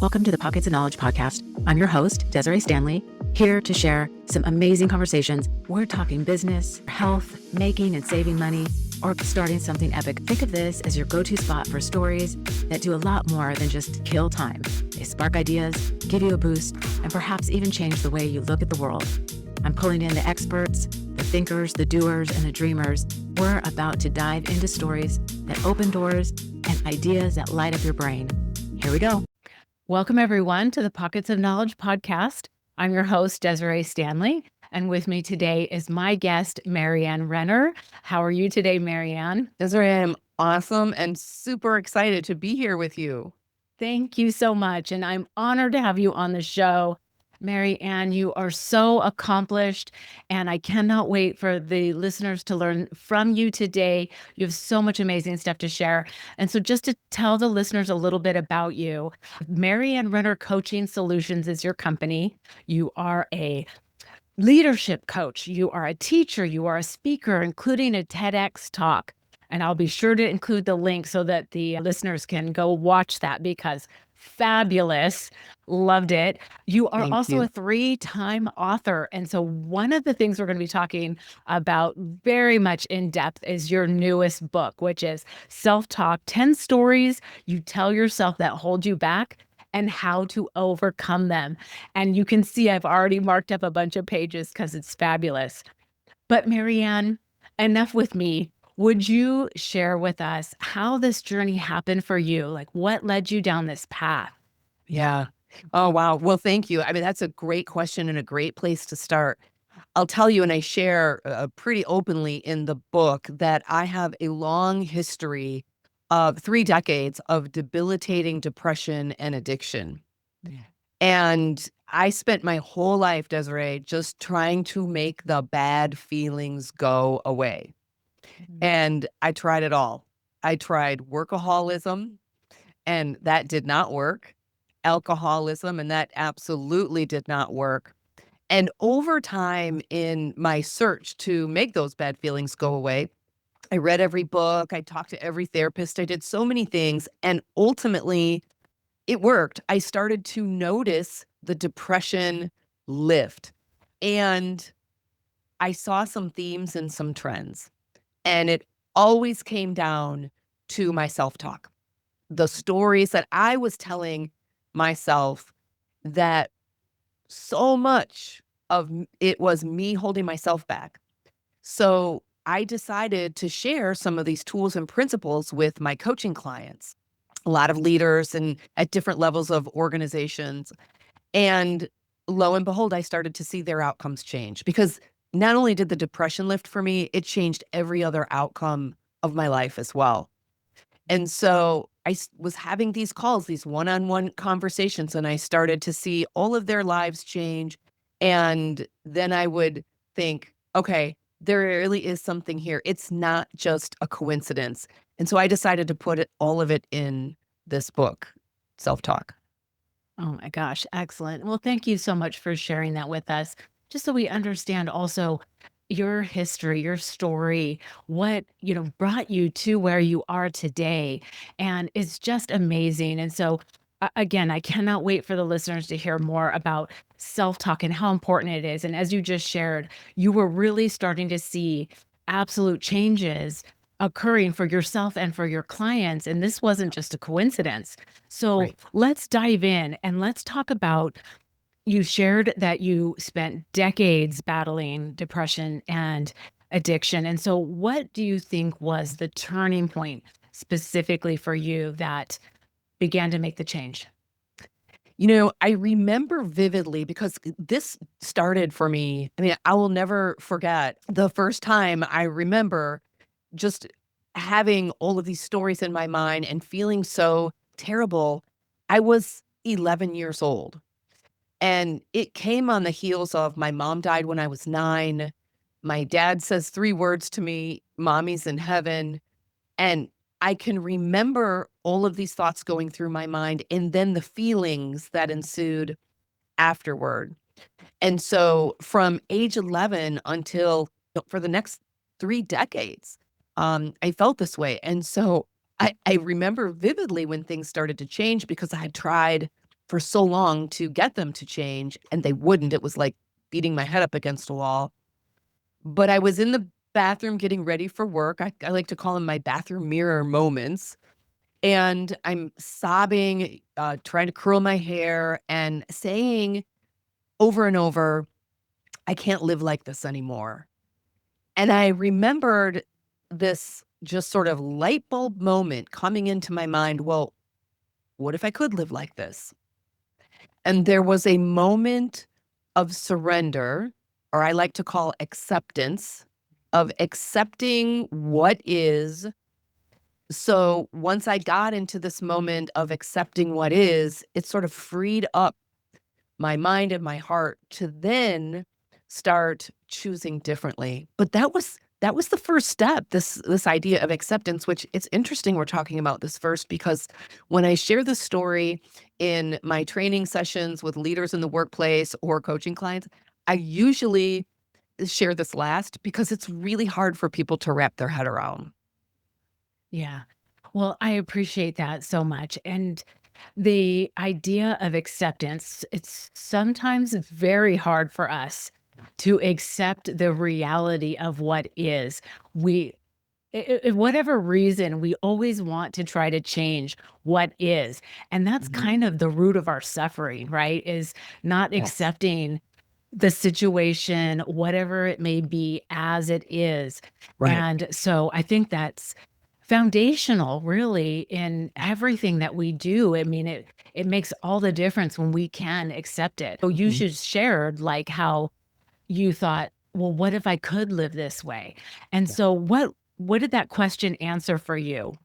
Welcome to the Pockets of Knowledge podcast. I'm your host, Desiree Stanley, here to share some amazing conversations. We're talking business, health, making and saving money, or starting something epic. Think of this as your go-to spot for stories that do a lot more than just kill time. They spark ideas, give you a boost, and perhaps even change the way you look at the world. I'm pulling in the experts, the thinkers, the doers, and the dreamers. We're about to dive into stories that open doors and ideas that light up your brain. Here we go. Welcome, everyone, to the Pockets of Knowledge podcast. I'm your host, Desiree Stanley, and with me today is my guest, Marianne Renner. How are you today, Marianne? Desiree, I'm awesome and super excited to be here with you. Thank you so much, and I'm honored to have you on the show. Marianne, you are so accomplished, and I cannot wait for the listeners to learn from you today. You have so much amazing stuff to share. And so just to tell the listeners a little bit about you, Marianne Renner Coaching Solutions is your company. You are a leadership coach. You are a teacher. You are a speaker, including a TEDx talk. And I'll be sure to include the link so that the listeners can go watch that because fabulous. Loved it. You are also a 3-time author. And so one of the things we're going to be talking about very much in depth is your newest book, which is Self-Talk, 10 Stories You Tell Yourself That Hold You Back and How to Overcome Them. And you can see I've already marked up a bunch of pages because it's fabulous. But Marianne, enough with me. Would you share with us how this journey happened for you? Like what led you down this path? Yeah. Oh, wow. Well, thank you. I mean, that's a great question and a great place to start. I'll tell you, and I share pretty openly in the book that I have a long history of 3 decades of debilitating depression and addiction. Yeah. And I spent my whole life, Desiree, just trying to make the bad feelings go away. And I tried it all. I tried workaholism, and that did not work. Alcoholism, and that absolutely did not work. And over time in my search to make those bad feelings go away, I read every book, I talked to every therapist, I did so many things, and ultimately it worked. I started to notice the depression lift, and I saw some themes and some trends. And it always came down to my self-talk. The stories that I was telling myself that so much of it was me holding myself back. So I decided to share some of these tools and principles with my coaching clients, a lot of leaders and at different levels of organizations. And lo and behold, I started to see their outcomes change because not only did the depression lift for me, it changed every other outcome of my life as well. And so I was having these calls, these one-on-one conversations, and I started to see all of their lives change. And then I would think, okay, there really is something here. It's not just a coincidence. And so I decided to put all of it in this book, Self-Talk. Oh my gosh, excellent. Well, thank you so much for sharing that with us, just so we understand also your history, your story, what, brought you to where you are today. And it's just amazing. And so again, I cannot wait for the listeners to hear more about self-talk and how important it is. And as you just shared, you were really starting to see absolute changes occurring for yourself and for your clients. And this wasn't just a coincidence. So Right. let's dive in and let's talk about, you shared that you spent decades battling depression and addiction. And so what do you think was the turning point specifically for you that began to make the change? I remember vividly because this started for me. I mean, I will never forget the first time I remember just having all of these stories in my mind and feeling so terrible. I was 11 years old. And it came on the heels of my mom died when I was 9. My dad says 3 words to me, "Mommy's in heaven." And I can remember all of these thoughts going through my mind and then the feelings that ensued afterward. And so from age 11 until for the next 3 decades, I felt this way. And so I remember vividly when things started to change because I had tried for so long to get them to change, and they wouldn't. It was like beating my head up against a wall. But I was in the bathroom getting ready for work. I like to call them my bathroom mirror moments. And I'm sobbing, trying to curl my hair and saying over and over, I can't live like this anymore. And I remembered this just sort of light bulb moment coming into my mind. Well, what if I could live like this? And there was a moment of surrender, or I like to call acceptance, of accepting what is. So once I got into this moment of accepting what is, it sort of freed up my mind and my heart to then start choosing differently. But that was the first step, this idea of acceptance, which it's interesting we're talking about this first, because when I share this story in my training sessions with leaders in the workplace or coaching clients, I usually share this last because it's really hard for people to wrap their head around. Yeah. Well, I appreciate that so much. And the idea of acceptance, it's sometimes very hard for us to accept the reality of what is. We, whatever reason, we always want to try to change what is. And that's Mhm. kind of the root of our suffering, right? Is not Yes. accepting the situation, whatever it may be, as it is. Right. And so I think that's foundational really in everything that we do. I mean, it makes all the difference when we can accept it. So you Mhm. just shared like how you thought, well, what if I could live this way? And Yeah. so what did that question answer for you?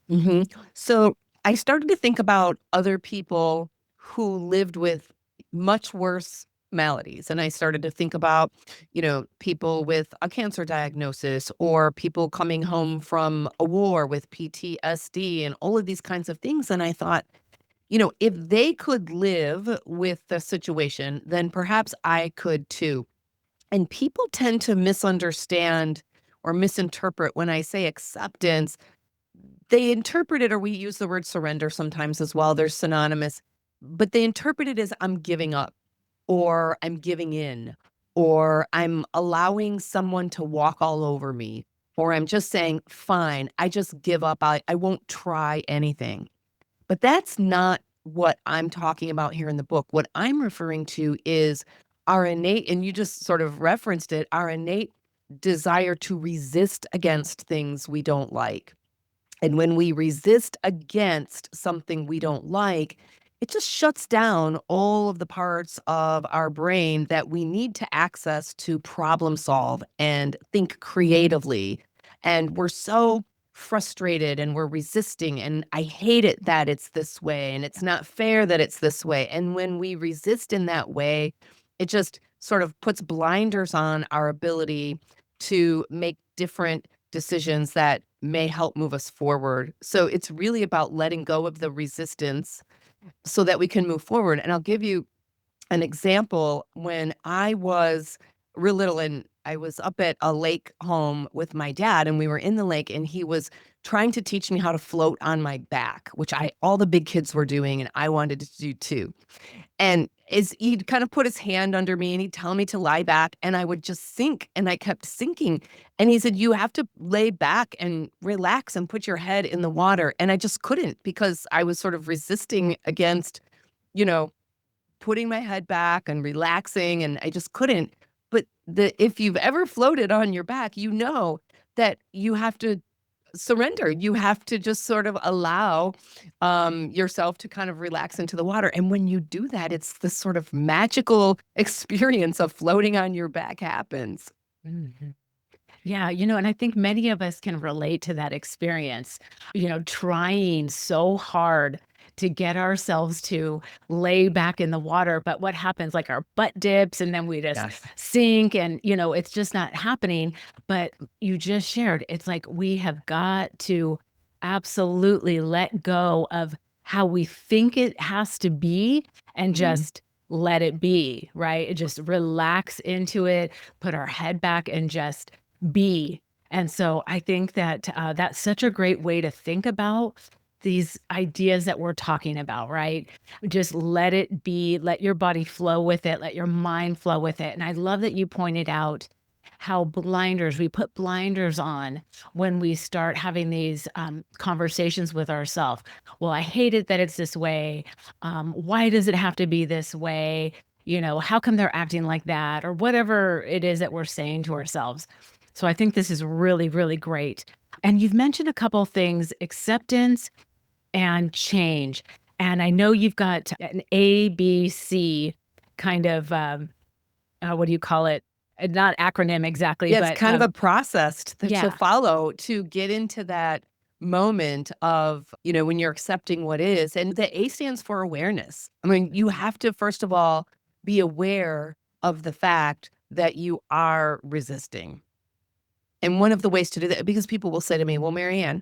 Mhm. So I started to think about other people who lived with much worse maladies. And I started to think about, people with a cancer diagnosis or people coming home from a war with PTSD and all of these kinds of things. And I thought, if they could live with the situation, then perhaps I could too. And people tend to misunderstand or misinterpret when I say acceptance. They interpret it, or we use the word surrender sometimes as well, they're synonymous, but they interpret it as I'm giving up, or I'm giving in, or I'm allowing someone to walk all over me, or I'm just saying, "Fine, I just give up, I won't try anything." But that's not what I'm talking about here in the book. What I'm referring to is our innate, and you just sort of referenced it, our innate desire to resist against things we don't like. And when we resist against something we don't like, it just shuts down all of the parts of our brain that we need to access to problem solve and think creatively. And we're so frustrated and we're resisting. And I hate it that it's this way. And it's not fair that it's this way. And when we resist in that way, it just sort of puts blinders on our ability to make different decisions that may help move us forward. So it's really about letting go of the resistance so that we can move forward. And I'll give you an example. When I was real little and I was up at a lake home with my dad, and we were in the lake, and he was trying to teach me how to float on my back, which I all the big kids were doing and I wanted to do too. And he'd kind of put his hand under me and he'd tell me to lie back, and I would just sink, and I kept sinking. And he said, "You have to lay back and relax and put your head in the water." And I just couldn't, because I was sort of resisting against, you know, putting my head back and relaxing, and I just couldn't. But if you've ever floated on your back, you know that you have to surrender. You have to just sort of allow, yourself to kind of relax into the water, and when you do that, it's this sort of magical experience of floating on your back happens. Mhm. Yeah, and I think many of us can relate to that experience, trying so hard to get ourselves to lay back in the water. But what happens? Like our butt dips and then we just Yes. sink, and, it's just not happening. But you just shared, it's like we have got to absolutely let go of how we think it has to be and Mhm. just let it be, right? Just relax into it, put our head back and just be. And so I think that, that's such a great way to think about these ideas that we're talking about, right? Just let it be, let your body flow with it, let your mind flow with it. And I love that you pointed out how we put blinders on when we start having these conversations with ourselves. Well, I hate it that it's this way. Why does it have to be this way? How come they're acting like that? Or whatever it is that we're saying to ourselves. So I think this is really, really great. And you've mentioned a couple things: acceptance and change. And I know you've got an ABC kind of, what do you call it? Not acronym exactly, Yeah, it's but kind of a process to yeah. follow to get into that moment of, when you're accepting what is. And the A stands for awareness. I mean, you have to, first of all, be aware of the fact that you are resisting. And one of the ways to do that, because people will say to me, well, Marianne,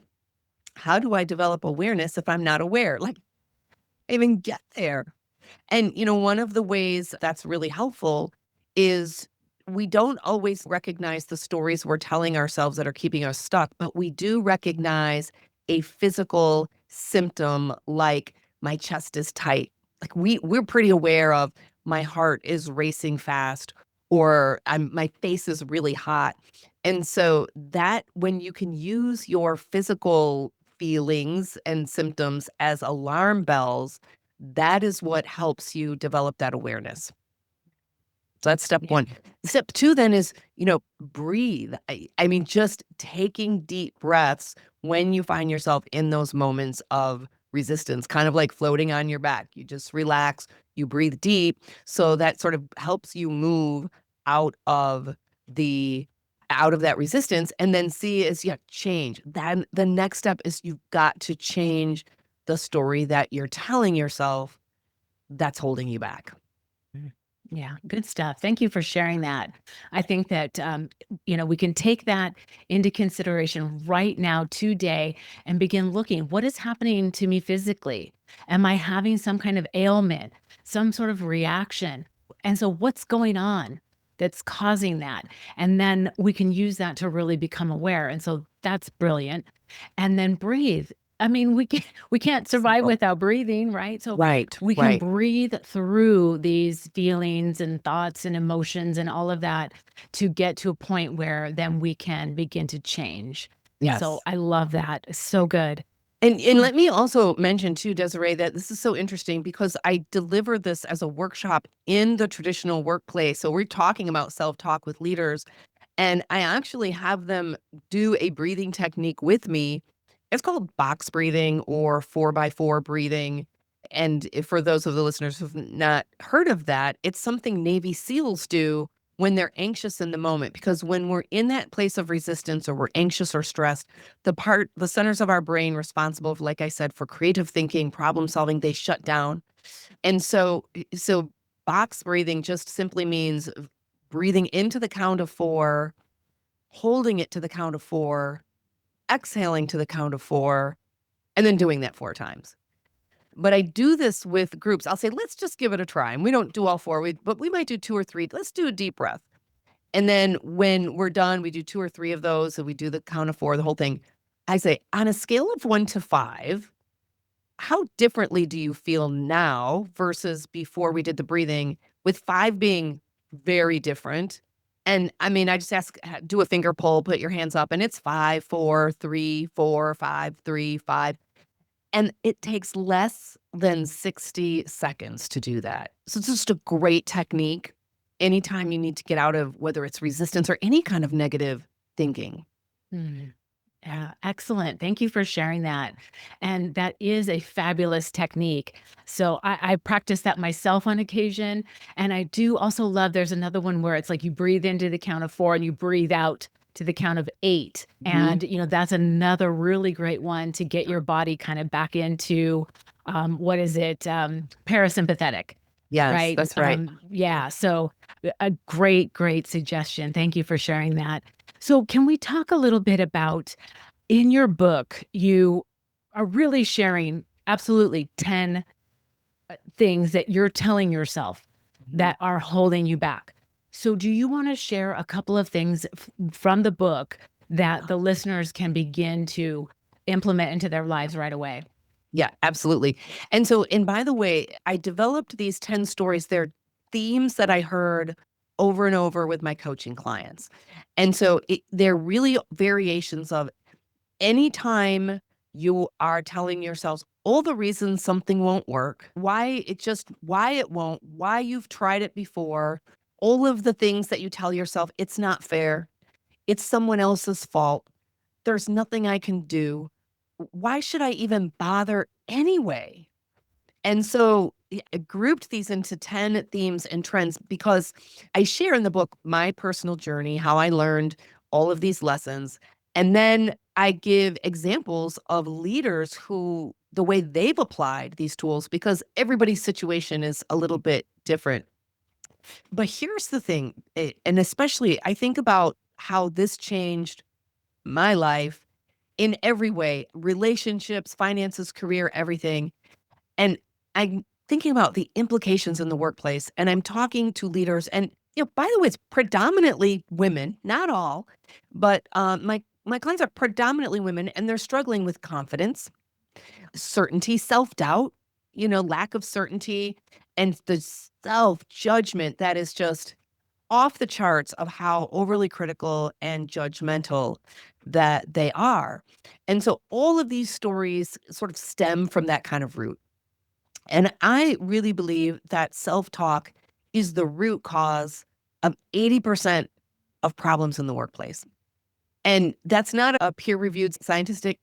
how do I develop awareness if I'm not aware? Like, I even get there. And, one of the ways that's really helpful is we don't always recognize the stories we're telling ourselves that are keeping us stuck, but we do recognize a physical symptom like my chest is tight. Like we're pretty aware of my heart is racing fast or my face is really hot. And so that when you can use your physical feelings and symptoms as alarm bells, that is what helps you develop that awareness. So that's step Yeah. one. Step two then is, breathe. I mean, just taking deep breaths when you find yourself in those moments of resistance, kind of like floating on your back. You just relax, you breathe deep. So that sort of helps you move out of the out of that resistance and then see is change. Then the next step is you've got to change the story that you're telling yourself that's holding you back. Mm. Yeah, good stuff. Thank you for sharing that. I think that, we can take that into consideration right now, today, and begin looking what is happening to me physically. Am I having some kind of ailment, some sort of reaction? And so, what's going on that's causing that? And then we can use that to really become aware. And so, that's brilliant. And then breathe. I mean, we can't survive So without breathing, right? So right, we can right. breathe through these feelings and thoughts and emotions and all of that to get to a point where then we can begin to change. So Yes. I love that. So good. And let me also mention too, Desiree, that this is so interesting because I deliver this as a workshop in the traditional workplace. So we're talking about self-talk with leaders, and I actually have them do a breathing technique with me. It's called box breathing or 4x4 breathing. And for those of the listeners who've not heard of that, it's something Navy SEALs do when they're anxious in the moment. Because when we're in that place of resistance or we're anxious or stressed, the centers of our brain responsible, like I said, for creative thinking, problem solving, they shut down. And so box breathing just simply means breathing into the count of four, holding it to the count of four, exhaling to the count of four, and then doing that 4 times. But I do this with groups. I'll say, let's just give it a try. And we don't do all four, but we might do 2 or 3. Let's do a deep breath. And then when we're done, we do 2 or 3 of those. And we do the count of four, the whole thing. I say, on a scale of 1 to 5, how differently do you feel now versus before we did the breathing, with 5 being very different? And I mean, I just ask, do a finger pull, put your hands up, and it's 5, 4, 3, 4, 5, 3, 5. And it takes less than 60 seconds to do that. So it's just a great technique anytime you need to get out of whether it's resistance or any kind of negative thinking. Mm. Yeah, excellent. Thank you for sharing that. And that is a fabulous technique. So I practice that myself on occasion. And I do also love, there's another one where it's like you breathe into the count of four and you breathe out to the count of eight. Mhm. And, that's another really great one to get your body kind of back into, what is it? Parasympathetic, Yes, right? that's right. Yeah. So a great, great suggestion. Thank you for sharing that. So can we talk a little bit about, in your book, you are really sharing absolutely 10 things that you're telling yourself Mhm. that are holding you back. So, do you want to share a couple of things from the book that the listeners can begin to implement into their lives right away? Yeah, absolutely. And so, and by the way, I developed these 10 stories. They're themes that I heard over and over with my coaching clients. And so they're really variations of anytime you are telling yourselves all the reasons something won't work, why it won't, why you've tried it before, all of the things that you tell yourself, it's not fair, it's someone else's fault, there's nothing I can do. Why should I even bother anyway? And so I grouped these into 10 themes and trends because I share in the book my personal journey, how I learned all of these lessons. And then I give examples of leaders who, the way they've applied these tools, because everybody's situation is a little bit different. But here's the thing, and especially I think about how this changed my life in every way, relationships, finances, career, everything. And I'm thinking about the implications in the workplace, and I'm talking to leaders, and by the way, it's predominantly women, not all, but my clients are predominantly women, and they're struggling with confidence, certainty, self-doubt, lack of certainty, and the self-judgment that is just off the charts of how overly critical and judgmental that they are. And so all of these stories sort of stem from that kind of root. And I really believe that self-talk is the root cause of 80% of problems in the workplace. And that's not a peer-reviewed scientific,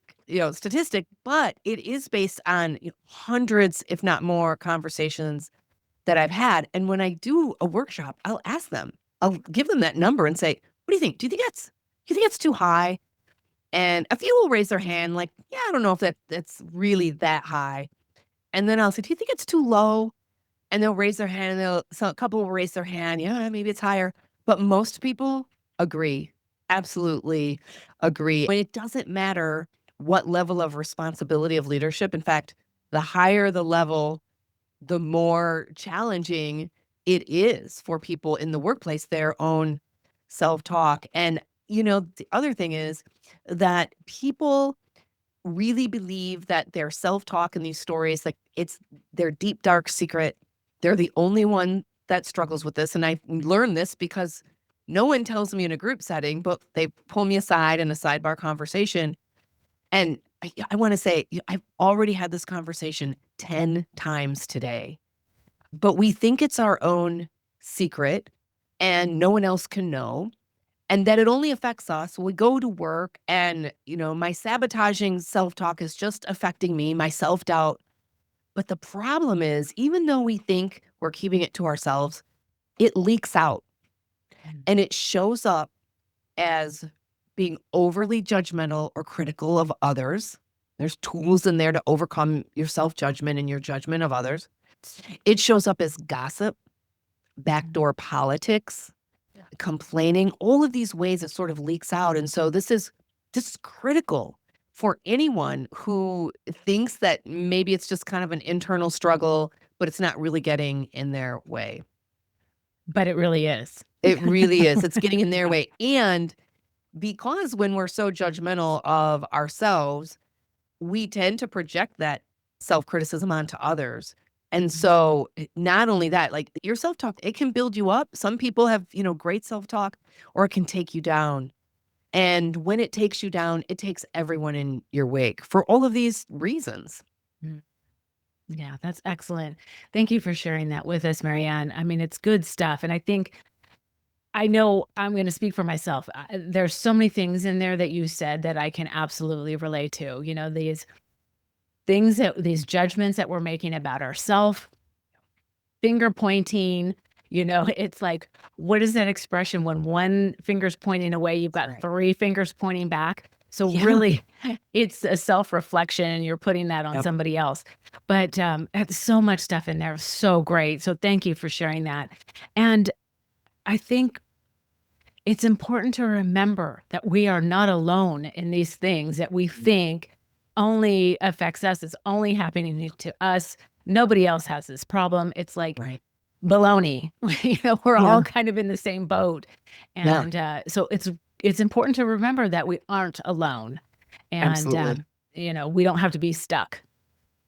statistic, but it is based on hundreds, if not more, conversations that I've had. And when I do a workshop, I'll ask them, I'll give them that number and say, "What do you think? Do you think that's too high?" And a few will raise their hand, like, "Yeah, I don't know if that's really that high." And then I'll say, "Do you think it's too low?" And they'll raise their hand, and so a couple will raise their hand, "Yeah, maybe it's higher." But most people agree, absolutely agree. And it doesn't matter what level of responsibility of leadership. In fact, the higher the level, the more challenging it is for people in the workplace, their own self-talk. And, the other thing is that people really believe that their self-talk in these stories, like, it's their deep, dark secret. They're the only one that struggles with this, and I learned this because no one tells me in a group setting, but they pull me aside in a sidebar conversation, and I wanna say, I've already had this conversation 10 times today, but we think it's our own secret, and no one else can know, and that it only affects us when we go to work and, my sabotaging self-talk is just affecting me, my self-doubt. But the problem is, even though we think we're keeping it to ourselves, it leaks out and it shows up as being overly judgmental or critical of others. There's tools in there to overcome your self-judgment and your judgment of others. It shows up as gossip, backdoor politics, complaining, all of these ways it sort of leaks out. And so this is critical for anyone who thinks that maybe it's just kind of an internal struggle, but it's not really getting in their way. But it really is. It really is. It's getting in their way. And because when we're so judgmental of ourselves, we tend to project that self-criticism onto others. And so not only that, like your self-talk, it can build you up. Some people have, great self-talk, or it can take you down. And when it takes you down, it takes everyone in your wake for all of these reasons. Mm. Yeah, that's excellent. Thank you for sharing that with us, Marianne. I mean, it's good stuff. And I know I'm going to speak for myself. There's so many things in there that you said that I can absolutely relate to. These judgments that we're making about ourselves, finger pointing, it's like, what is that expression when one finger's pointing away, you've got Right. three fingers pointing back? So Yeah. really, it's a self-reflection and you're putting that on Yep. somebody else. But there's so much stuff in there. So great. So thank you for sharing that. And I think it's important to remember that we are not alone in these things that we think only affects us. It's only happening to us. Nobody else has this problem. It's like Right. baloney. We're Yeah. all kind of in the same boat. Yeah. And so it's important to remember that we aren't alone. And Absolutely. we don't have to be stuck.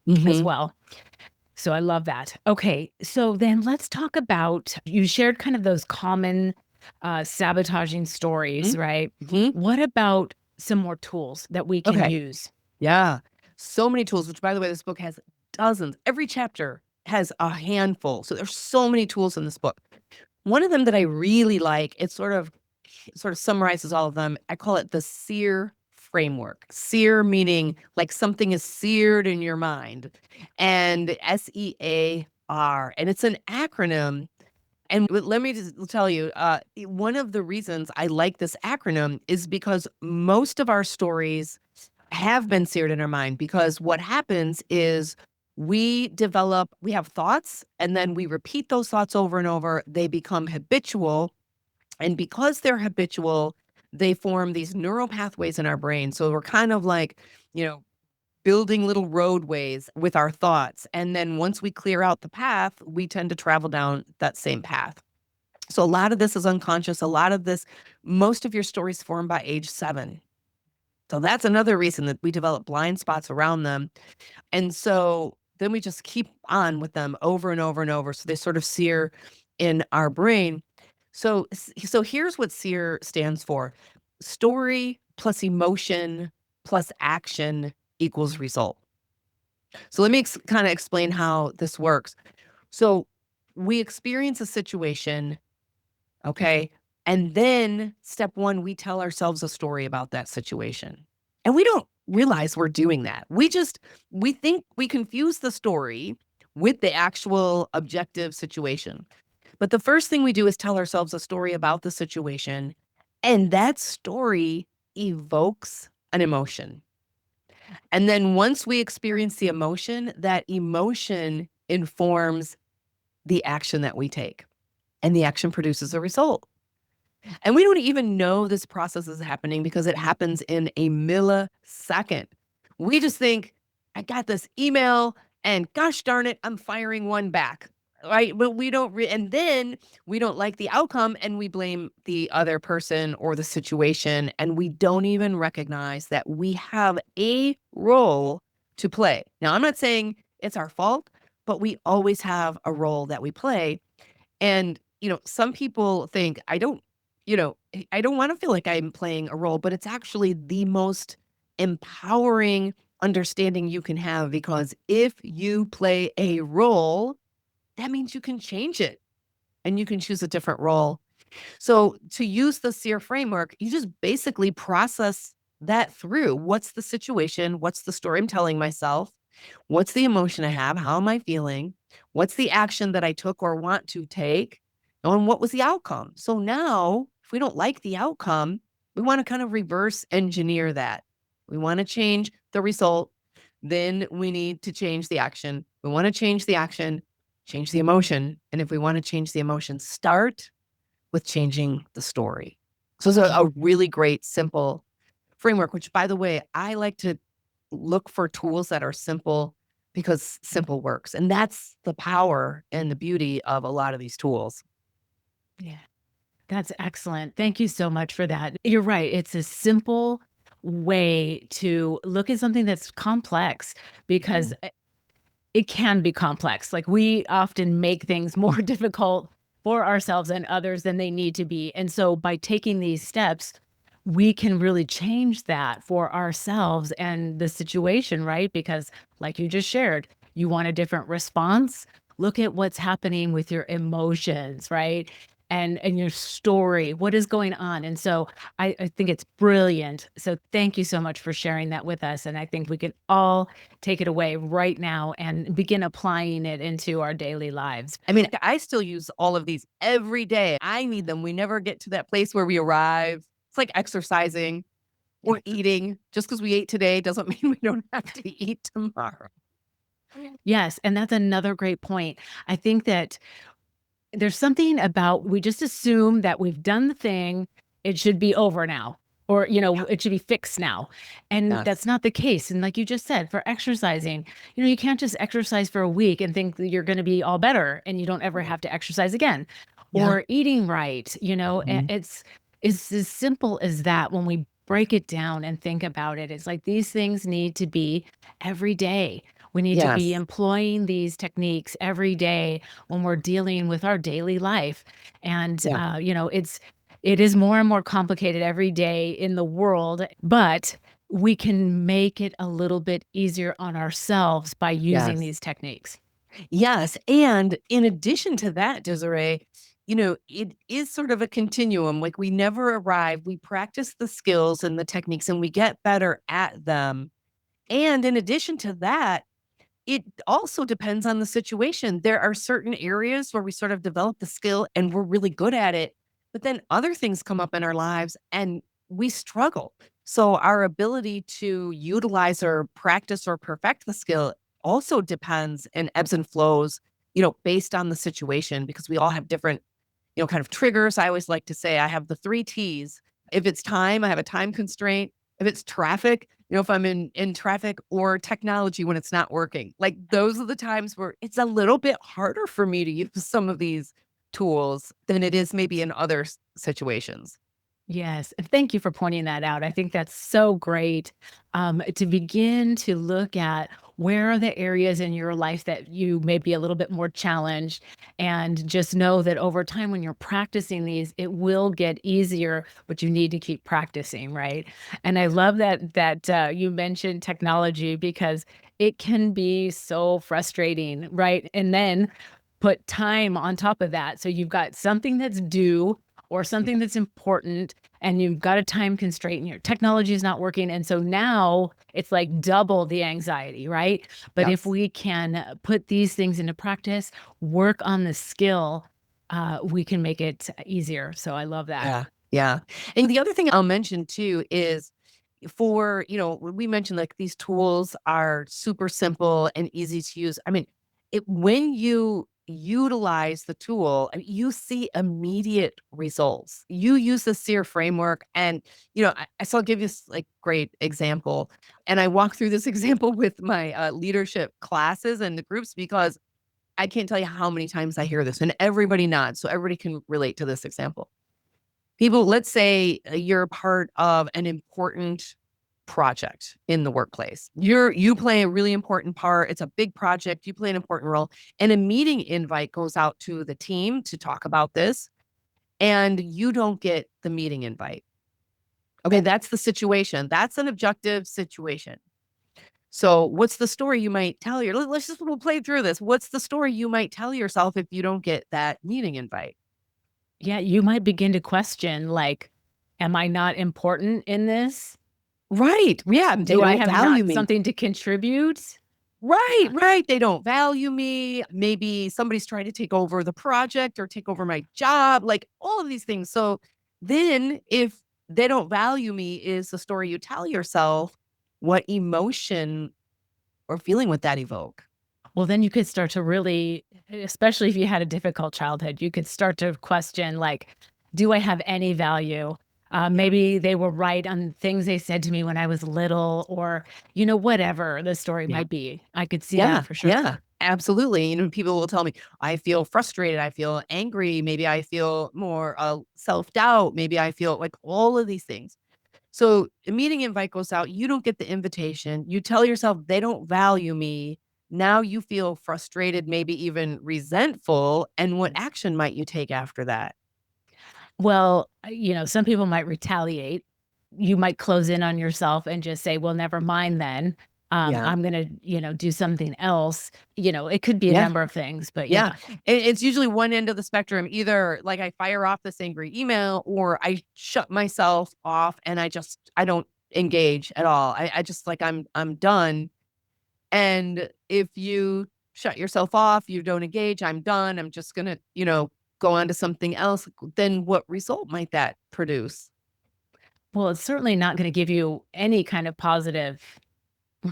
as Mhm. well. So I love that. Okay, so then let's talk about, you shared kind of those common sabotaging stories, Mhm. right? Mhm. What about some more tools that we can Okay. use? Yeah. So many tools, which by the way, this book has dozens. Every chapter has a handful. So there's so many tools in this book. One of them that I really like, it sort of summarizes all of them. I call it the SEER framework. SEER meaning like something is seared in your mind, and SEAR. And it's an acronym. And let me just tell you, one of the reasons I like this acronym is because most of our stories have been seared in our mind. Because what happens is we have thoughts, and then we repeat those thoughts over and over. They become habitual, and because they're habitual, they form these neural pathways in our brain. So we're kind of like, you know, building little roadways with our thoughts. And then once we clear out the path, we tend to travel down that same path. So a lot of this is unconscious. A lot of this, most of your stories form by age 7. So that's another reason that we develop blind spots around them. And so then we just keep on with them over and over and over. So they sort of sear in our brain. So here's what SEER stands for: story plus emotion plus action equals result. So let me kind of explain how this works. So we experience a situation, okay? And then step 1, we tell ourselves a story about that situation. And we don't realize we're doing that. We think we confuse the story with the actual objective situation. But the first thing we do is tell ourselves a story about the situation, and that story evokes an emotion. And then once we experience the emotion, that emotion informs the action that we take, and the action produces a result. And we don't even know this process is happening because it happens in a millisecond. We just think, I got this email and gosh darn it, I'm firing one back. Right. But we don't, and then we don't like the outcome and we blame the other person or the situation. And we don't even recognize that we have a role to play. Now, I'm not saying it's our fault, but we always have a role that we play. And, some people think, I don't want to feel like I'm playing a role, but it's actually the most empowering understanding you can have, because if you play a role, that means you can change it and you can choose a different role. So to use the SEER framework, you just basically process that through. What's the situation? What's the story I'm telling myself? What's the emotion I have? How am I feeling? What's the action that I took or want to take? And what was the outcome? So now, if we don't like the outcome, we want to kind of reverse engineer that. We want to change the result. Then we need to change the action. We want to change the action, change the emotion. And if we want to change the emotion, start with changing the story. So it's a really great, simple framework, which, by the way, I like to look for tools that are simple because simple works. And that's the power and the beauty of a lot of these tools. Yeah. That's excellent. Thank you so much for that. You're right. It's a simple way to look at something that's complex, because Mm. it can be complex. Like, we often make things more difficult for ourselves and others than they need to be. And so by taking these steps, we can really change that for ourselves and the situation, right? Because, like you just shared, you want a different response. Look at what's happening with your emotions, right? And your story, what is going on? And so I think it's brilliant. So thank you so much for sharing that with us. And I think we can all take it away right now and begin applying it into our daily lives. I mean, I still use all of these every day. I need them. We never get to that place where we arrive. It's like exercising or eating. Just because we ate today doesn't mean we don't have to eat tomorrow. Yes, and that's another great point. I think that there's something about, we just assume that we've done the thing, it should be over now, or, Yeah. it should be fixed now. And Yes. that's not the case. And like you just said, for exercising, you can't just exercise for a week and think that you're going to be all better and you don't ever Right. have to exercise again. Yeah. Or eating right, Mhm. it's as simple as that. When we break it down and think about it, it's like these things need to be every day. We need to be Yes. employing these techniques every day when we're dealing with our daily life. And, Yeah. it is more and more complicated every day in the world, but we can make it a little bit easier on ourselves by using Yes. these techniques. Yes, and in addition to that, Desiree, it is sort of a continuum. Like we never arrive. We practice the skills and the techniques and we get better at them. And in addition to that, it also depends on the situation. There are certain areas where we sort of develop the skill and we're really good at it, but then other things come up in our lives and we struggle. So our ability to utilize or practice or perfect the skill also depends and ebbs and flows, based on the situation because we all have different, kind of triggers. I always like to say I have the 3 T's. If it's time, I have a time constraint. If it's traffic, if I'm in traffic or technology when it's not working. Like those are the times where it's a little bit harder for me to use some of these tools than it is maybe in other situations. Yes, and thank you for pointing that out. I think that's so great, to begin to look at where are the areas in your life that you may be a little bit more challenged, and just know that over time when you're practicing these, it will get easier, but you need to keep practicing, right? And I love that you mentioned technology because it can be so frustrating, right? And then put time on top of that. So you've got something that's due or something that's important and you've got a time constraint and your technology is not working. And so now it's like double the anxiety, right? But if Yes. we can put these things into practice, work on the skill, we can make it easier. So I love that. Yeah. Yeah. And the other thing I'll mention too is when we mentioned like these tools are super simple and easy to use. I mean, when you utilize the tool, I mean, you see immediate results. You use the SEER framework, and so I'll give you this like great example. And I walk through this example with my leadership classes and the groups because I can't tell you how many times I hear this, and everybody nods, so everybody can relate to this example. People, let's say you're part of an important project in the workplace. You play a really important part. It's a big project. You play an important role. And a meeting invite goes out to the team to talk about this, and you don't get the meeting invite. Okay, that's the situation. That's an objective situation. So, what's the story you might tell your let's just we'll play through this. What's the story you might tell yourself if you don't get that meeting invite? Yeah, you might begin to question, like, am I not important in this? Right. Yeah, they Do I don't have value not me. something to contribute? Right, Uh, right. They don't value me. Maybe somebody's trying to take over the project or take over my job, like all of these things. So then if they don't value me is the story you tell yourself, what emotion or feeling would that evoke? Well, then you could start to really, especially if you had a difficult childhood, you could start to question, like, do I have any value? Yeah. Maybe they were right on things they said to me when I was little, or, whatever the story Yeah. might be. I could see that Yeah. for sure. Yeah. Absolutely. People will tell me, I feel frustrated. I feel angry. Maybe I feel more self doubt. Maybe I feel like all of these things. So a meeting invite goes out, you don't get the invitation. You tell yourself they don't value me. Now you feel frustrated, maybe even resentful. And what action might you take after that? Well, some people might retaliate. You might close in on yourself and just say, well, never mind then. Yeah. I'm going to, do something else. It could be a Yeah. number of things, but Yeah. yeah. It's usually one end of the spectrum. Either like I fire off this angry email or I shut myself off and I don't engage at all. I just like I'm done. And if you shut yourself off, you don't engage, I'm done, I'm just gonna, go on to something else, then what result might that produce? Well, it's certainly not gonna give you any kind of positive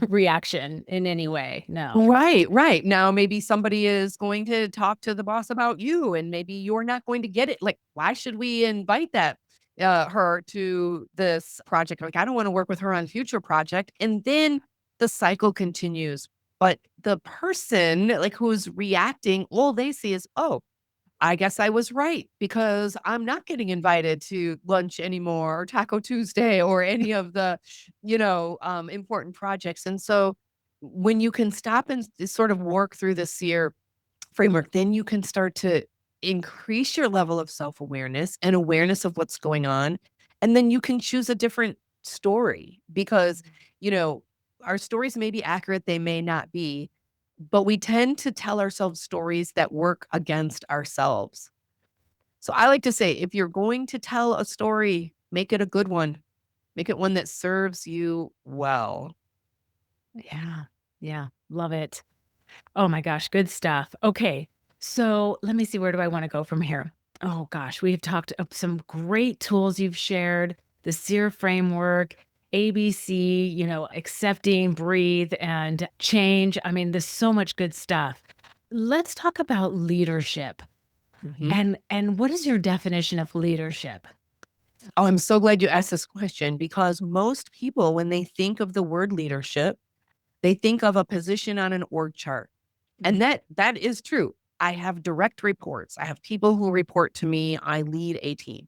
reaction in any way, no. Right, right. Now maybe somebody is going to talk to the boss about you and maybe you're not going to get it. Like, why should we invite that her to this project? Like, I don't want to work with her on a future project. And then the cycle continues. But the person like who's reacting, all they see is, oh, I guess I was right because I'm not getting invited to lunch anymore or Taco Tuesday or any of the, important projects. And so when you can stop and sort of work through the SEER framework, then you can start to increase your level of self-awareness and awareness of what's going on. And then you can choose a different story because, you know, our stories may be accurate, they may not be, but we tend to tell ourselves stories that work against ourselves. So I like to say, if you're going to tell a story, make it a good one. Make it one that serves you well. Yeah. Yeah. Love it. Oh my gosh, good stuff. Okay. So let me see, where do I want to go from here? Oh gosh, we've talked of some great tools you've shared, the SEER framework, ABC, accepting, breathe, and change. I mean, there's so much good stuff. Let's talk about leadership. Mhm. And what is your definition of leadership? Oh, I'm so glad you asked this question because most people, when they think of the word leadership, they think of a position on an org chart. And that is true. I have direct reports. I have people who report to me. I lead a team.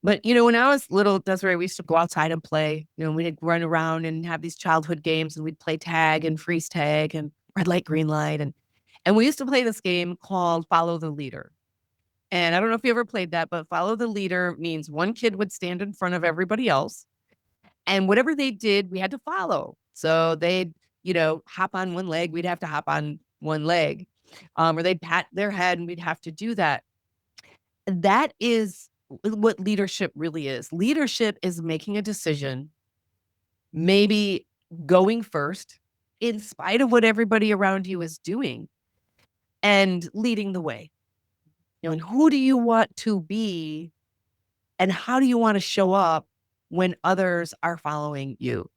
But, when I was little, Desiree, we used to go outside and play. We'd run around and have these childhood games and we'd play tag and freeze tag and red light, green light. And we used to play this game called Follow the Leader. And I don't know if you ever played that, but follow the leader means one kid would stand in front of everybody else. And whatever they did, we had to follow. So they'd, hop on one leg, we'd have to hop on one leg. Or they'd pat their head and we'd have to do that. That is what leadership really is. Leadership is making a decision, maybe going first, in spite of what everybody around you is doing, and leading the way. And who do you want to be and how do you want to show up when others are following you?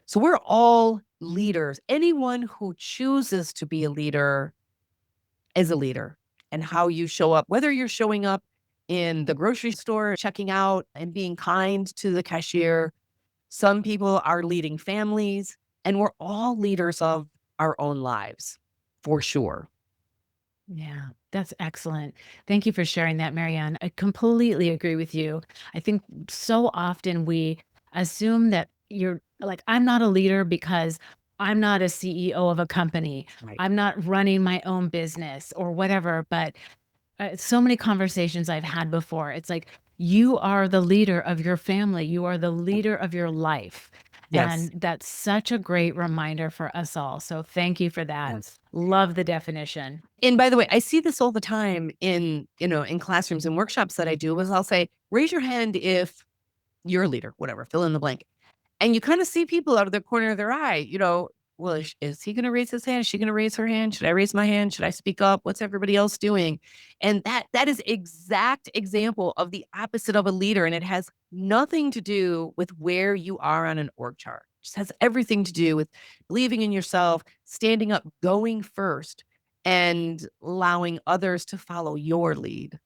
So we're all leaders. Anyone who chooses to be a leader is a leader. And how you show up, whether you're showing up in the grocery store, checking out and being kind to the cashier, some people are leading families, and we're all leaders of our own lives, for sure. Yeah, that's excellent. Thank you for sharing that, Marianne. I completely agree with you. I think so often we assume that you're like, I'm not a leader because I'm not a CEO of a company. Right. I'm not running my own business or whatever. But so many conversations I've had before, it's like, you are the leader of your family, you are the leader of your life. Yes. And that's such a great reminder for us all. So thank you for that. Yes. Love the definition. And by the way, I see this all the time in classrooms and workshops that I do is I'll say, raise your hand if you're a leader, whatever, fill in the blank. And you kind of see people out of the corner of their eye, well, is he going to raise his hand? Is she going to raise her hand? Should I raise my hand? Should I speak up? What's everybody else doing? And that is exact example of the opposite of a leader. And it has nothing to do with where you are on an org chart. It just has everything to do with believing in yourself, standing up, going first, and allowing others to follow your lead.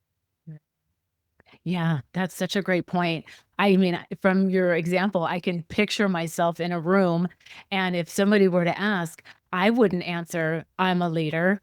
Yeah, that's such a great point. I mean, from your example, I can picture myself in a room, and if somebody were to ask, I wouldn't answer, "I'm a leader,"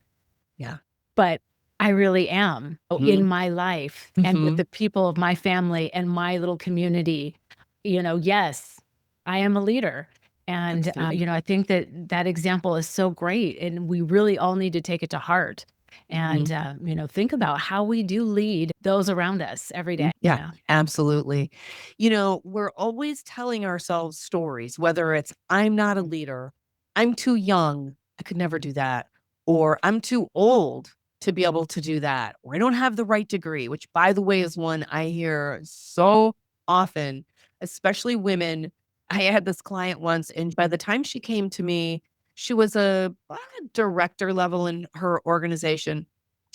Yeah. but I really am in Mhm. my life and with Mhm. the people of my family and my little community. Yes, I am a leader. And, Absolutely. I think that that example is so great, and we really all need to take it to heart and, Mhm. think about how we do lead those around us every day. Yeah, Yeah. absolutely. We're always telling ourselves stories, whether it's I'm not a leader, I'm too young, I could never do that, or I'm too old to be able to do that, or I don't have the right degree, which by the way is one I hear so often, especially women. I had this client once, and by the time she came to me, she was a director level in her organization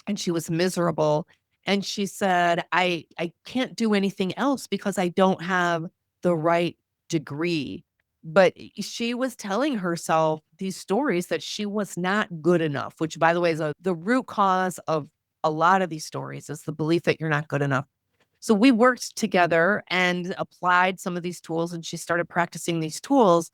and she was miserable. And she said, I can't do anything else because I don't have the right degree. But she was telling herself these stories that she was not good enough, which by the way is the root cause of a lot of these stories is the belief that you're not good enough. So we worked together and applied some of these tools and she started practicing these tools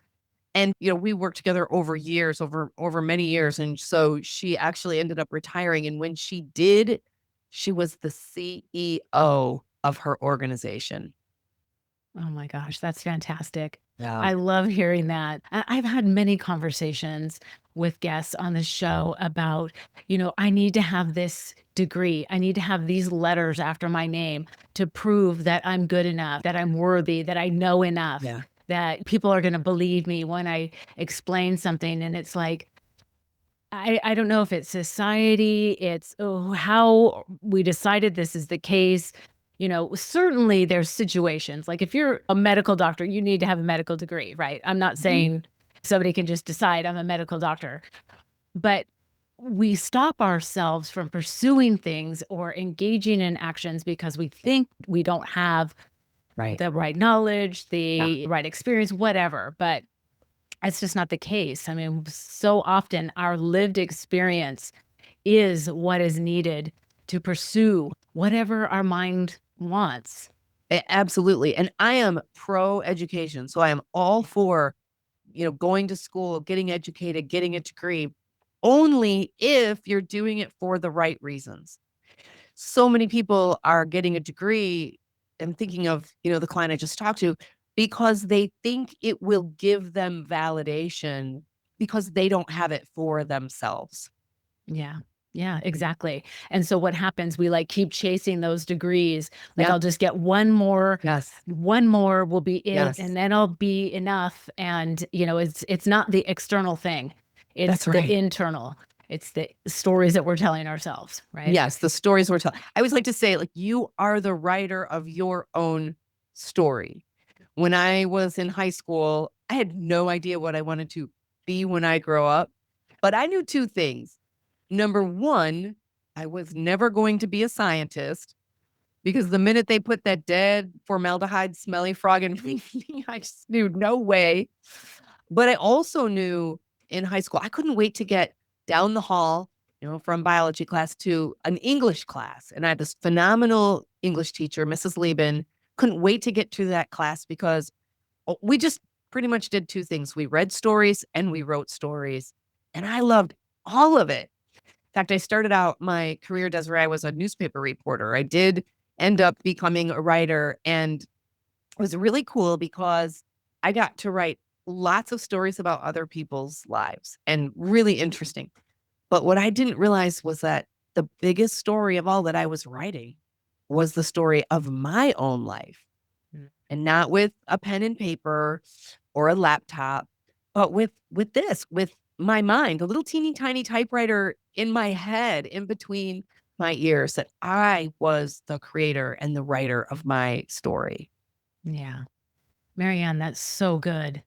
and, we worked together over years, over many years, and so she actually ended up retiring, and when she did, she was the CEO of her organization. Oh my gosh, that's fantastic. Yeah. I love hearing that. I've had many conversations with guests on the show about, I need to have this degree. I need to have these letters after my name to prove that I'm good enough, that I'm worthy, that I know enough, Yeah. that people are going to believe me when I explain something. And it's like, I don't know if it's society, it's how we decided this is the case. Certainly there's situations like if you're a medical doctor, you need to have a medical degree, right? I'm not Mhm. saying somebody can just decide I'm a medical doctor, but we stop ourselves from pursuing things or engaging in actions because we think we don't have Right. the right knowledge, Yeah. the right experience, whatever. But it's just not the case. I mean, so often our lived experience is what is needed to pursue whatever our mind wants. Absolutely. And I am pro education. So I am all for, going to school, getting educated, getting a degree, only if you're doing it for the right reasons. So many people are getting a degree. I'm thinking of, the client I just talked to, because they think it will give them validation because they don't have it for themselves. Yeah. Yeah, exactly. And so what happens, we like keep chasing those degrees. Like Yep. I'll just get Yes. one more will be it, and Yes. then I'll be enough. And it's not the external thing. It's That's the right. internal. It's the stories that we're telling ourselves, right? Yes, the stories we're telling. I always like to say, like, you are the writer of your own story. When I was in high school, I had no idea what I wanted to be when I grow up, but I knew two things. Number one, I was never going to be a scientist because the minute they put that dead formaldehyde smelly frog in me, I just knew no way. But I also knew in high school, I couldn't wait to get down the hall, from biology class to an English class. And I had this phenomenal English teacher, Mrs. Lieben. Couldn't wait to get to that class because we just pretty much did two things. We read stories and we wrote stories. And I loved all of it. In fact, I started out my career, Desiree, I was a newspaper reporter. I did end up becoming a writer, and it was really cool because I got to write lots of stories about other people's lives and really interesting. But what I didn't realize was that the biggest story of all that I was writing was the story of my own life, Mm. and not with a pen and paper or a laptop, but with my mind, a little teeny tiny typewriter in my head in between my ears, that I was the creator and the writer of my story. Yeah. Marianne, that's so good.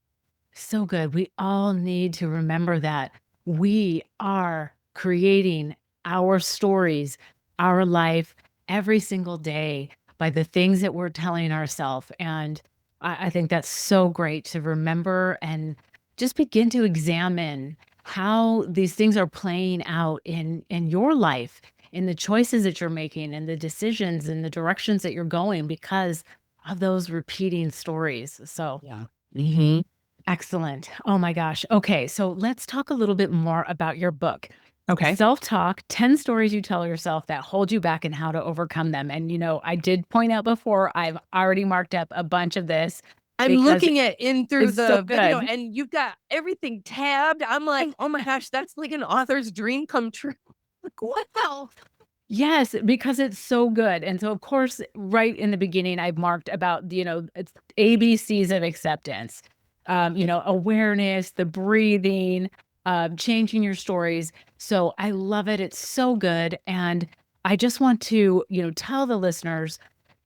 So good. We all need to remember that we are creating our stories, our life every single day by the things that we're telling ourselves. And I think that's so great to remember and just begin to examine how these things are playing out in your life, in the choices that you're making and the decisions and the directions that you're going because of those repeating stories. So Yeah. Mhm. excellent. Oh my gosh. Okay, so let's talk a little bit more about your book. Okay. Self-talk, 10 stories you tell yourself that hold you back and how to overcome them. And I did point out before, I've already marked up a bunch of this I'm because looking at in through it's so the video, good. and you've got everything tabbed. I'm like, "Oh my gosh, that's like an author's dream come true." Like, wow. Yes, because it's so good. And so of course, right in the beginning, I've marked about, it's ABCs of acceptance. Awareness, the breathing, changing your stories. So I love it. It's so good. And I just want to, tell the listeners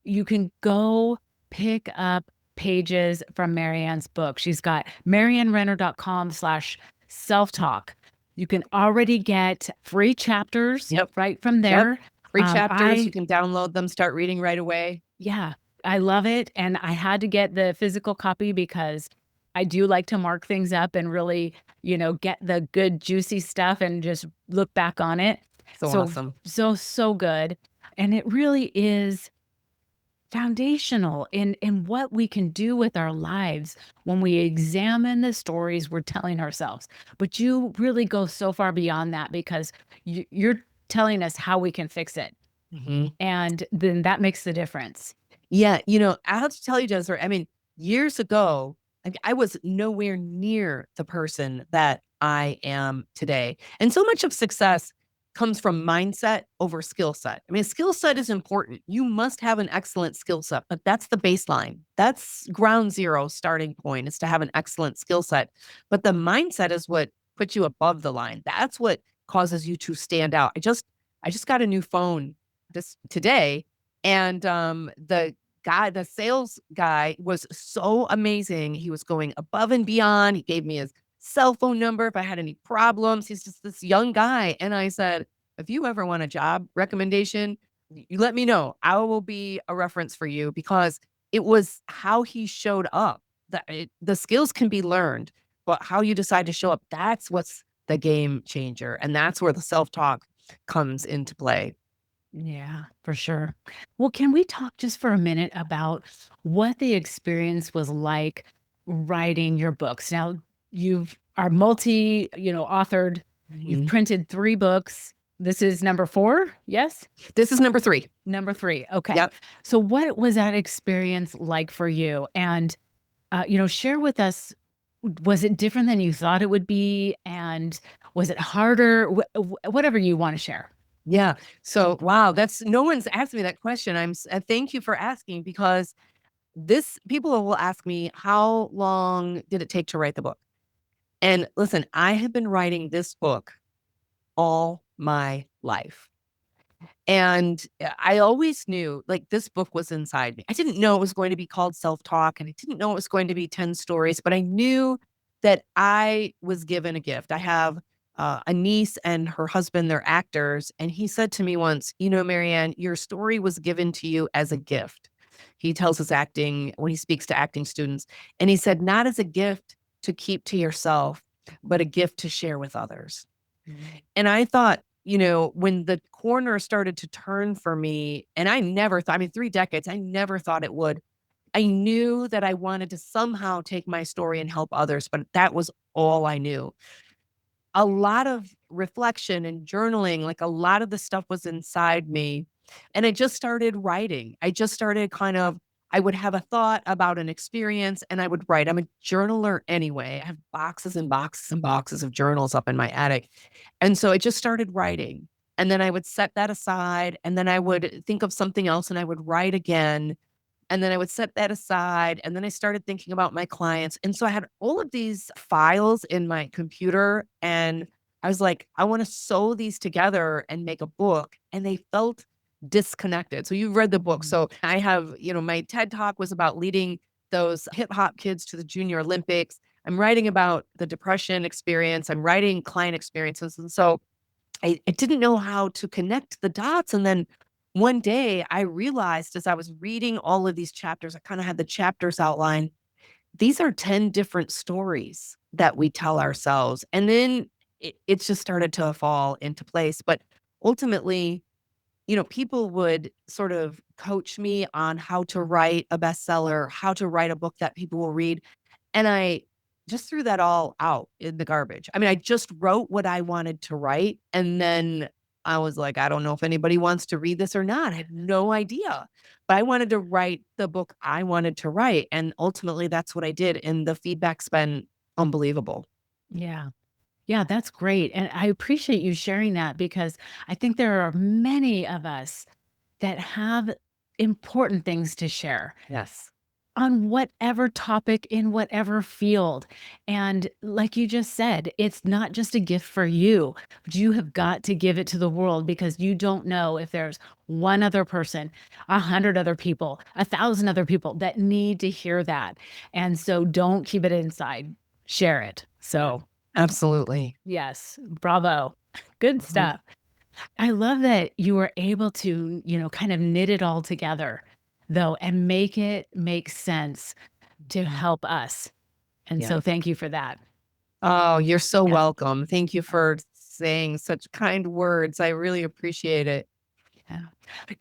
you can go pick up pages from Marianne's book. She's got mariannerenner.com/self-talk. You can already get free chapters Yep. right from Yep. there. Free chapters, you I can download them, start reading right away. Yeah, I love it, and I had to get the physical copy because I do like to mark things up and really, get the good juicy stuff and just look back on it. So So, awesome. so good, and it really is foundational in what we can do with our lives when we examine the stories we're telling ourselves. But you really go so far beyond that because you're telling us how we can fix it, Mhm. and then that makes the difference. Yeah, I have to tell you, Desiree, I mean, years ago, Like, I was nowhere near the person that I am today. And so much of success comes from mindset over skill set. I mean, skill set is important. You must have an excellent skill set, but that's the baseline. That's ground zero starting point is to have an excellent skill set. But the mindset is what puts you above the line. That's what causes you to stand out. I just got a new phone this today, and the sales guy was so amazing. He was going above and beyond. He gave me his cell phone number if I had any problems. He's just this young guy. And I said, if you ever want a job recommendation, you let me know. I will be a reference for you because it was how he showed up. The skills can be learned, but how you decide to show up, that's what's the game changer. And that's where the self talk comes into play. Yeah, for sure. Well, can we talk just for a minute about what the experience was like writing your books? Now, you've are multi, authored. You've Mhm. printed 3 books. This is number 4, yes? This is number 3. Number 3, okay. Yep. So what was that experience like for you? And, share with us, was it different than you thought it would be? And was it harder? Whatever you wanna share. Yeah. So, wow, that's no one's asked me that question. Thank you for asking because this people will ask me, how long did it take to write the book? And listen, I have been writing this book all my life. And I always knew like this book was inside me. I didn't know it was going to be called Self Talk and I didn't know it was going to be 10 stories, but I knew that I was given a gift. I have a niece and her husband, they're actors. And he said to me once, Marianne, your story was given to you as a gift. He tells his acting when he speaks to acting students. And he said, not as a gift to keep to yourself, but a gift to share with others. And I thought, when the corner started to turn for me, and I never thought, I mean, 3 decades, I never thought it would. I knew that I wanted to somehow take my story and help others, but that was all I knew. A lot of reflection and journaling, like a lot of the stuff was inside me. And I just started writing. I just started I would have a thought about an experience and I would write. I'm a journaler anyway. I have boxes and boxes and boxes of journals up in my attic. And so I just started writing. And then I would set that aside. And then I would think of something else and I would write again. And then I would set that aside, and then I started thinking about my clients, and so I had all of these files in my computer, and I was like, "I wanna sew these together and make a book," and they felt disconnected. So you've read the book. Mhm. So I have, my TED Talk was about leading those hip hop kids to the Junior Olympics. I'm writing about the depression experience. I'm writing client experiences, and so I didn't know how to connect the dots. And then one day I realized as I was reading all of these chapters, I kind of had the chapters outlined. These are 10 different stories that we tell ourselves. And then it's just started to fall into place. But ultimately, people would sort of coach me on how to write a bestseller, how to write a book that people will read. And I just threw that all out in the garbage. I mean, I just wrote what I wanted to write. And then I was like, I don't know if anybody wants to read this or not. I had no idea. But I wanted to write the book I wanted to write. And ultimately, that's what I did. And the feedback's been unbelievable. Yeah. Yeah, that's great, and I appreciate you sharing that because I think there are many of us that have important things to share Yes. on whatever topic in whatever field. And like you just said, it's not just a gift for you, but you have got to give it to the world because you don't know if there's one other person, 100 other people, 1,000 other people that need to hear that. And so don't keep it inside, share it. So Absolutely. yes, bravo. Good Mhm. stuff. I love that you were able to, kind of knit it all together though and make it make sense to Mhm. help us. And Yeah. so thank you for that. Oh, you're so Yeah. welcome. Thank you for saying such kind words. I really appreciate it. Yeah.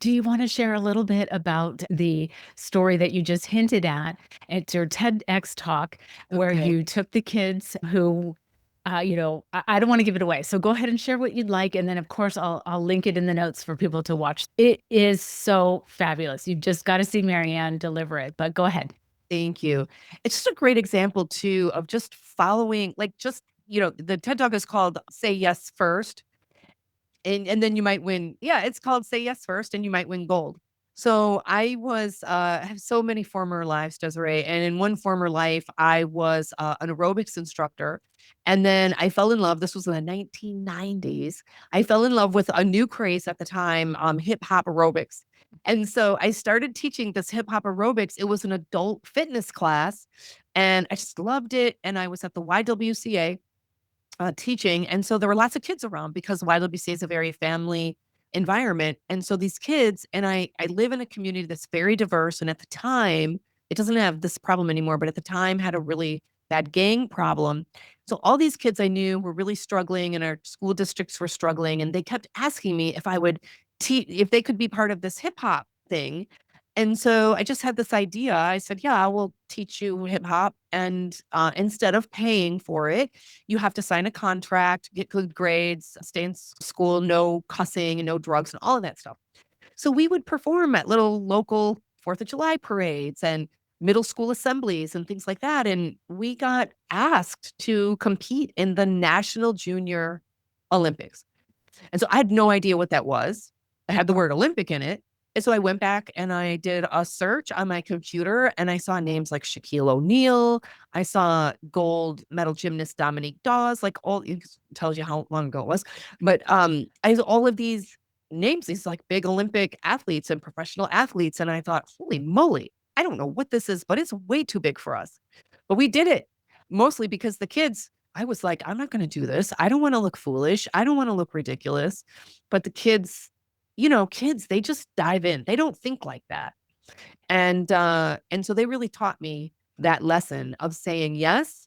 Do you want to share a little bit about the story that you just hinted at? It's your TEDx talk where Okay. you took the kids who, I don't want to give it away. So go ahead and share what you'd like, and then of course I'll link it in the notes for people to watch. It is so fabulous. You've just got to see Marianne deliver it. But go ahead. Thank you. It's just a great example too of just following, like just, the TED Talk is called Say Yes First. And then you might win. Yeah, it's called Say Yes First and you might win gold. So I have so many former lives, Desiree. And in one former life, I was an aerobics instructor. And then I fell in love. This was in the 1990s. I fell in love with a new craze at the time, hip hop aerobics. And so I started teaching this hip hop aerobics. It was an adult fitness class and I just loved it. And I was at the YWCA teaching. And so there were lots of kids around because YWCA is a very family environment. And so these kids, and I live in a community that's very diverse. And at the time, it doesn't have this problem anymore, but at the time had a really bad gang problem. So all these kids I knew were really struggling and our school districts were struggling. And they kept asking me if I would teach, if they could be part of this hip hop thing. And so I just had this idea. I said, yeah, I will teach you hip hop. And instead of paying for it, you have to sign a contract, get good grades, stay in school, no cussing and no drugs and all of that stuff. So we would perform at little local 4th of July parades and middle school assemblies and things like that. And we got asked to compete in the National Junior Olympics. And so I had no idea what that was. I had the word Olympic in it. And so I went back and I did a search on my computer and I saw names like Shaquille O'Neal. I saw gold medal gymnast Dominique Dawes, like it tells you how long ago it was. But I saw all of these names, these like big Olympic athletes and professional athletes. And I thought, holy moly, I don't know what this is, but it's way too big for us. But we did it mostly because the kids, I was like, I'm not going to do this. I don't want to look foolish. I don't want to look ridiculous. But the kids, kids, they just dive in. They don't think like that. And so they really taught me that lesson of saying yes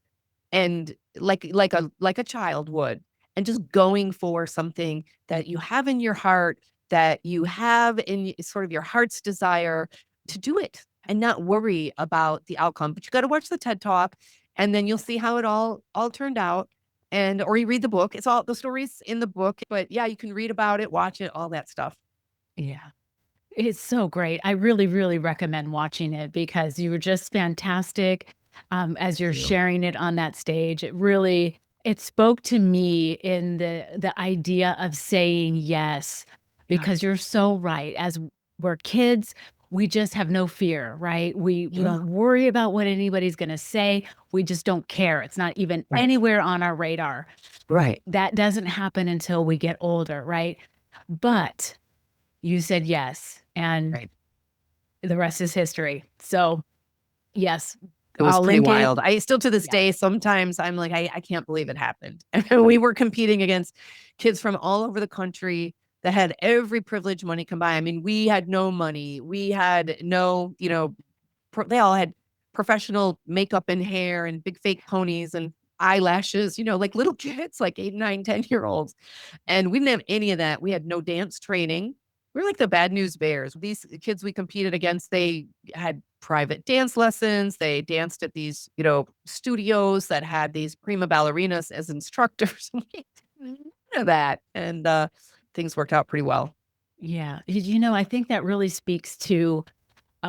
and like a child would, and just going for something that you have in your heart, that you have in sort of your heart's desire to do it and not worry about the outcome. But you got to watch the TED Talk and then you'll see how it all turned out. And or you read the book. It's all the stories in the book. But yeah, you can read about it, watch it, all that stuff. Yeah. It's so great. I really, really recommend watching it because you were just fantastic, as you're sharing it on that stage. It spoke to me in the idea of saying yes, because you're so right. As we're kids, we just have no fear, right? We don't worry about what anybody's gonna say. We just don't care. It's not even anywhere on our radar. Right. That doesn't happen until we get older, right? But you said yes, and the rest is history. So, yes, it was I'll pretty link it. wild. I still to this day, sometimes I'm like, I can't believe it happened. And we were competing against kids from all over the country that had every privilege money can buy. I mean, we had no money. We had no, they all had professional makeup and hair and big fake ponies and eyelashes, like little kids, like 8, 9, 10-year-olds. And we didn't have any of that. We had no dance training. We were like the Bad News Bears. These kids we competed against, they had private dance lessons. They danced at these, studios that had these prima ballerinas as instructors. None of that. And things worked out pretty well. Yeah. I think that really speaks to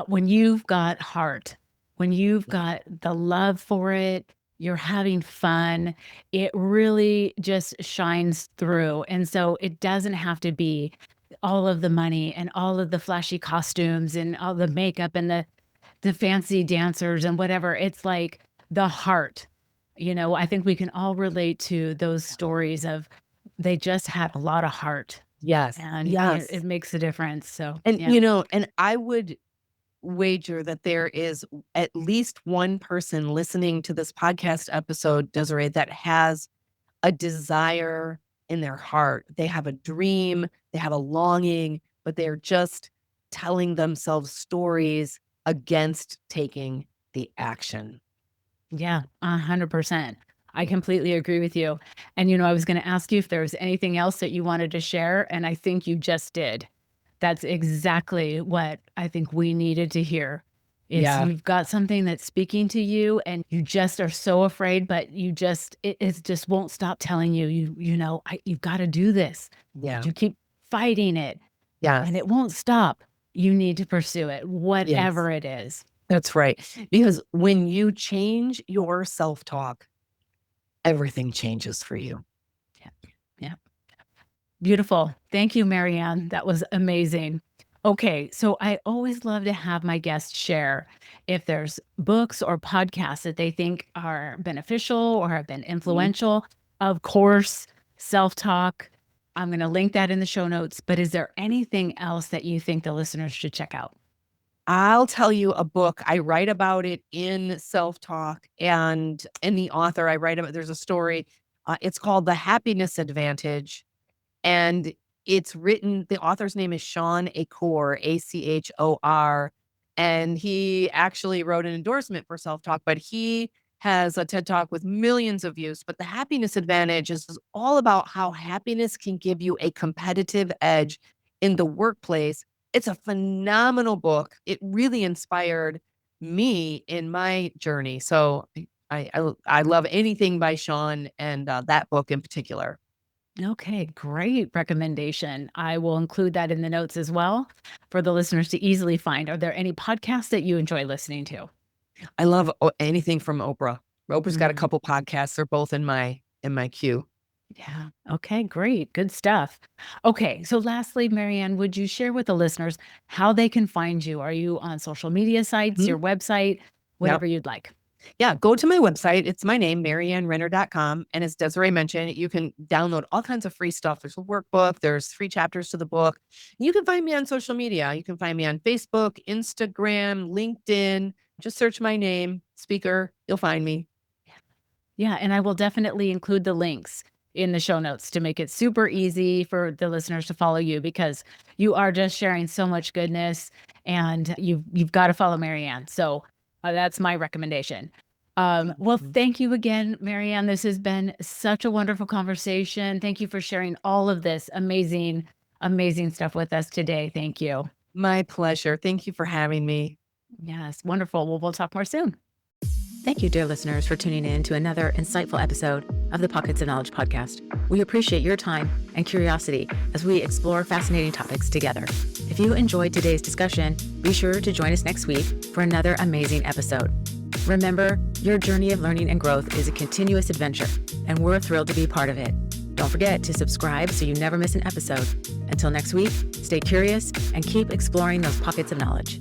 when you've got heart, when you've got the love for it, you're having fun, it really just shines through. And so it doesn't have to be all of the money and all of the flashy costumes and all the makeup and the fancy dancers and whatever. It's like the heart. I think we can all relate to those stories of they just had a lot of heart. Yes. And yes. it makes a difference. So, and and I would wager that there is at least one person listening to this podcast episode, Desiree, that has a desire in their heart. They have a dream, they have a longing, but they're just telling themselves stories against taking the action. Yeah, 100%. I completely agree with you. And, I was going to ask you if there was anything else that you wanted to share, and I think you just did. That's exactly what I think we needed to hear. You've got something that's speaking to you and you just are so afraid, but it just won't stop telling you, you've got to do this. Yeah. You keep fighting it. Yeah. And it won't stop. You need to pursue it, whatever it is. That's right. Because when you change your self-talk, everything changes for you. Yeah. Yeah. Beautiful. Thank you, Marianne. That was amazing. Okay, so I always love to have my guests share if there's books or podcasts that they think are beneficial or have been Mhm. influential. Of course, self-talk. I'm going to link that in the show notes, but is there anything else that you think the listeners should check out? I'll tell you a book. I write about it in self-talk, and in the author I write about there's a story. It's called The Happiness Advantage. And the author's name is Sean Achor, Achor. And he actually wrote an endorsement for self-talk, but he has a TED Talk with millions of views. But the happiness advantage is all about how happiness can give you a competitive edge in the workplace. It's a phenomenal book. It really inspired me in my journey. So I love anything by Sean and that book in particular. Okay, great recommendation. I will include that in the notes as well for the listeners to easily find. Are there any podcasts that you enjoy listening to? I love anything from Oprah. Oprah's got a Mhm. couple podcasts. They're both in my queue. Yeah. Okay, great. Good stuff. Okay. So, lastly, Marianne, would you share with the listeners how they can find you? Are you on social media sites, Mhm. your website, Yep. whatever you'd like? Yeah, go to my website. It's my name, mariannerenner.com. And as Desiree mentioned, you can download all kinds of free stuff. There's a workbook, there's 3 chapters to the book. You can find me on social media. You can find me on Facebook, Instagram, LinkedIn. Just search my name, speaker, you'll find me. Yeah. And I will definitely include the links in the show notes to make it super easy for the listeners to follow you because you are just sharing so much goodness and you've got to follow Marianne. So, that's my recommendation. Well, Mhm. thank you again, Marianne. This has been such a wonderful conversation. Thank you for sharing all of this amazing, amazing stuff with us today. Thank you. My pleasure. Thank you for having me. Yes, wonderful. Well, we'll talk more soon. Thank you, dear listeners, for tuning in to another insightful episode of the Pockets of Knowledge podcast. We appreciate your time and curiosity as we explore fascinating topics together. If you enjoyed today's discussion, be sure to join us next week for another amazing episode. Remember, your journey of learning and growth is a continuous adventure, and we're thrilled to be part of it. Don't forget to subscribe so you never miss an episode. Until next week, stay curious and keep exploring those pockets of knowledge.